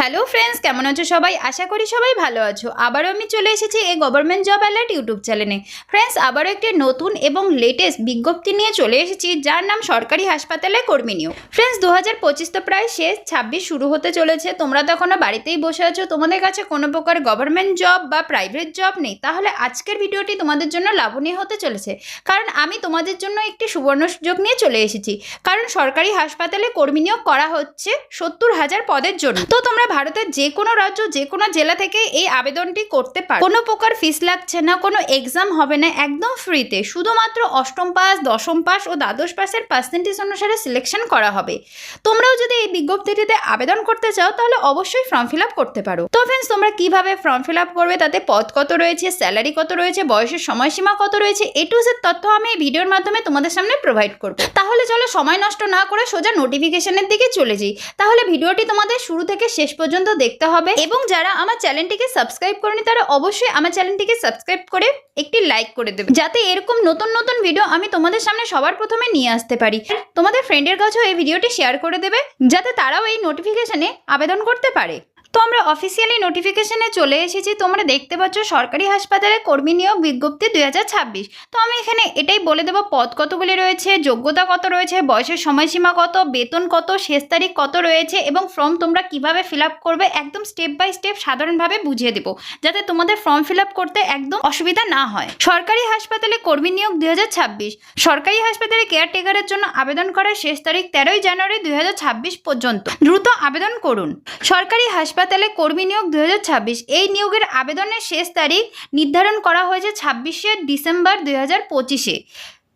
Hello friends, কেমন আছো সবাই? আশা করি সবাই ভালো আছো। আবারও আমি চলে এসেছি এই গভর্নমেন্ট জব অ্যালার্ট ইউটিউব চ্যানেলে। ফ্রেন্ডস, আবারও একটি নতুন এবং লেটেস্ট বিজ্ঞপ্তি নিয়ে চলে এসেছি, যার নাম সরকারি হাসপাতালে কর্মী নিয়োগ। ফ্রেন্ডস, 2025 তো প্রায় শেষ, 26 শুরু হতে চলেছে। তোমরা তো এখনো বাড়িতেই বসে আছো, তোমাদের কাছে কোনো প্রকার গভর্নমেন্ট জব বা প্রাইভেট জব নেই, তাহলে আজকের ভিডিওটি তোমাদের জন্য লাভনীয় হতে চলেছে। কারণ আমি তোমাদের জন্য একটি সুবর্ণ সুযোগ নিয়ে চলে এসেছি। কারণ সরকারি হাসপাতালে কর্মী নিয়োগ করা হচ্ছে 70,000 পদের জন্য। তো তোমরা ভারতের যে কোনো রাজ্য, যে কোনো জেলা থেকে এই আবেদনটি করতে পারো। কোনো প্রকার ফিস লাগছে না, কোনো এক্সাম হবে না, একদম ফ্রিতে। শুধুমাত্র অষ্টম পাস, দশম পাস ও দ্বাদশ পাসের পার্সেন্টেজ অনুসারে সিলেকশন করা হবে। তোমরাও যদি এই বিজ্ঞপ্তিটিতে আবেদন করতে চাও, তাহলে অবশ্যই ফর্ম ফিল আপ করতে পারো। তো ফ্রেন্ডস, তোমরা কিভাবে ফর্ম ফিল আপ করবে, তাতে পদ কত রয়েছে, স্যালারি কত রয়েছে, বয়সের সময়সীমা কত রয়েছে, এ টু জেড তথ্য আমি এই ভিডিওর মাধ্যমে তোমাদের সামনে প্রোভাইড করব। তাহলে চলো সময় নষ্ট না করে সোজা নোটিফিকেশনের দিকে চলে যাই। তাহলে ভিডিওটি তোমাদের শুরু থেকে শেষ পর্যন্ত দেখতে হবে, এবং যারা আমার চ্যানেলটিকে সাবস্ক্রাইব করেনি তারা অবশ্যই আমার চ্যানেলটিকে সাবস্ক্রাইব করে একটি লাইক করে দেবে, যাতে এরকম নতুন নতুন ভিডিও আমি তোমাদের সামনে সবার প্রথমে নিয়ে আসতে পারি। তোমাদের ফ্রেন্ডের কাছেও এই ভিডিওটি শেয়ার করে দেবে, যাতে তারাও এই নোটিফিকেশনে আবেদন করতে পারে। তো আমরা অফিসিয়ালি নোটিফিকেশনে চলে এসেছি। তোমরা দেখতে পাচ্ছ সরকারি হাসপাতালে কর্মী নিয়োগ বিজ্ঞপ্তি 2026। তো আমি এখানে এটাই বলে দেবো পদ কতগুলি রয়েছে, যোগ্যতা কত রয়েছে, বয়সের সময়সীমা কত, বেতন কত, শেষ তারিখ কত রয়েছে, এবং ফর্ম তোমরা কিভাবে ফিল আপ করবে একদম স্টেপ বাই স্টেপ সাধারণভাবে বুঝিয়ে দেবো, যাতে তোমাদের ফর্ম ফিল আপ করতে একদম অসুবিধা না হয়। সরকারি হাসপাতালে কর্মী নিয়োগ 2026। সরকারি হাসপাতালে কেয়ারটেকারের জন্য আবেদন করার শেষ তারিখ 13 জানুয়ারি 2026 পর্যন্ত। দ্রুত আবেদন করুন। সরকারি হাসপাতালে কর্মী নিয়োগ 2026, এই নিয়োগের আবেদনের শেষ তারিখ নির্ধারণ করা হয়েছে 26শে ডিসেম্বর 2025-এ।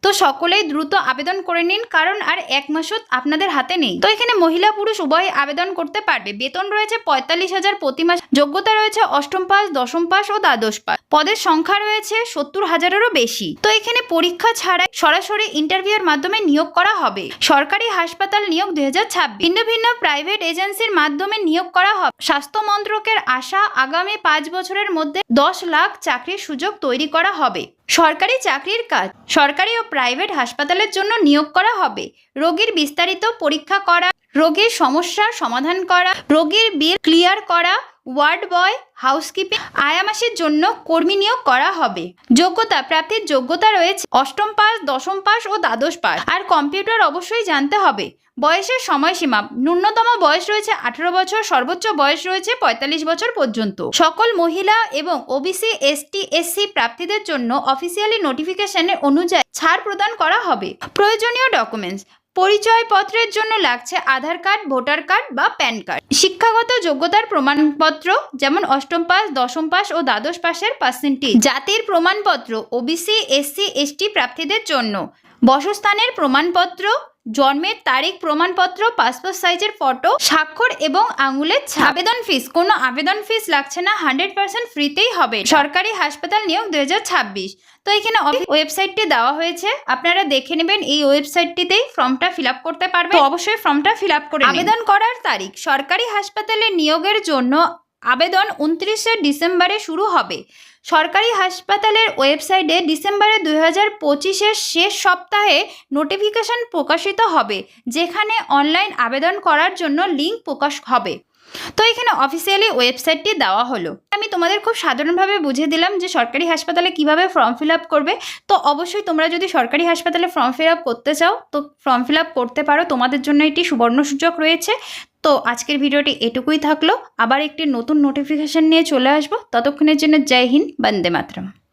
তো সকলেই দ্রুত আবেদন করে নিন, কারণ আর এক মাসও আপনাদের হাতে নেই। তো এখানে মহিলা পুরুষ উভয় আবেদন করতে পারবে। বেতন রয়েছে 45,000 প্রতি মাস। যোগ্যতা রয়েছে অষ্টম পাস, দশম পাস ও দ্বাদশ পাস। পদের সংখ্যা রয়েছে 70,000-এরও বেশি। তো এখানে পরীক্ষা ছাড়াই সরাসরি ইন্টারভিউয়ের মাধ্যমে নিয়োগ করা হবে। সরকারি হাসপাতাল নিয়োগ 2026, ভিন্ন ভিন্ন প্রাইভেট এজেন্সির মাধ্যমে নিয়োগ করা হবে। স্বাস্থ্য মন্ত্রকের আশা, আগামী 5 বছরের মধ্যে 10 লাখ চাকরির সুযোগ তৈরি করা হবে। সরকারি চাকরির কাজ সরকারি ও প্রাইভেট হাসপাতালের জন্য নিয়োগ করা হবে। রোগীর বিস্তারিত পরীক্ষা করা, রোগীর সমস্যার সমাধান করা, রোগীর বিল ক্লিয়ার করা, ওয়ার্ড বয়, হাউসকিপিং, আয়ামাসের জন্য কর্মী নিয়োগ করা হবে। যোগ্যতা, প্রার্থীর যোগ্যতা রয়েছে অষ্টম পাস, দশম পাস ও দ্বাদশ পাস, আর কম্পিউটার অবশ্যই জানতে হবে। বয়সের সময়সীমা, ন্যূনতম বয়স রয়েছে 18 বছর, সর্বোচ্চ বয়স রয়েছে 45 বছর পর্যন্ত। সকল মহিলা এবং ওবিসি, এসটি, এসসি প্রার্থীদের জন্য অফিসিয়ালি নোটিফিকেশনের অনুযায়ী ছাড় প্রদান করা হবে। প্রয়োজনীয় ডকুমেন্টস, পরিচয়পত্রের জন্য লাগছে আধার কার্ড, ভোটার কার্ড বা প্যান কার্ড। শিক্ষাগত যোগ্যতার প্রমাণপত্র, যেমন অষ্টম পাস, দশম পাস ও দ্বাদশ পাসের পার্সেন্টেজ। জাতির প্রমাণপত্র ওবিসি, এসসি, এসটি প্রার্থীদের জন্য। বাসস্থানের প্রমাণপত্র, জন্মের তারিখ প্রমাণপত্র, পাসপোর্ট সাইজের ফটো, স্বাক্ষর এবং আঙুলের ছাপ। আবেদন ফিস, কোনো আবেদন ফিস লাগছে না, 100% ফ্রিতেই হবে। সরকারি হাসপাতাল নিয়োগ 2026। তো এখানে ওয়েবসাইটটি দেওয়া হয়েছে, আপনারা দেখে নেবেন। এই ওয়েবসাইটটিতেই ফর্মটা ফিল আপ করতে পারবেন। তো অবশ্যই ফর্মটা ফিল আপ করে আবেদন করার তারিখ, সরকারি হাসপাতালে নিয়োগের জন্য আবেদন 29শে ডিসেম্বরে শুরু হবে। সরকারি হাসপাতালের ওয়েবসাইটে ডিসেম্বরে 2025-এর শেষ সপ্তাহে নোটিফিকেশন প্রকাশিত হবে, যেখানে অনলাইন আবেদন করার জন্য লিঙ্ক প্রকাশ হবে। তো এখানে অফিসিয়ালি ওয়েবসাইটটি দেওয়া হলো। আমি তোমাদের খুব সাধারণভাবে বুঝিয়ে দিলাম যে সরকারি হাসপাতালে কিভাবে ফর্ম ফিল আপ করবে। তো অবশ্যই তোমরা যদি সরকারি হাসপাতালে ফর্ম ফিল আপ করতে চাও, তো ফর্ম ফিল আপ করতে পারো। তোমাদের জন্য এটি সুবর্ণ সুযোগ রয়েছে। তো আজকের ভিডিওটি এটুকুই থাকলো। আবার একটি নতুন নোটিফিকেশন নিয়ে চলে আসবো। ততক্ষণের জন্য জয় হিন্দ, বন্দে মাতরম।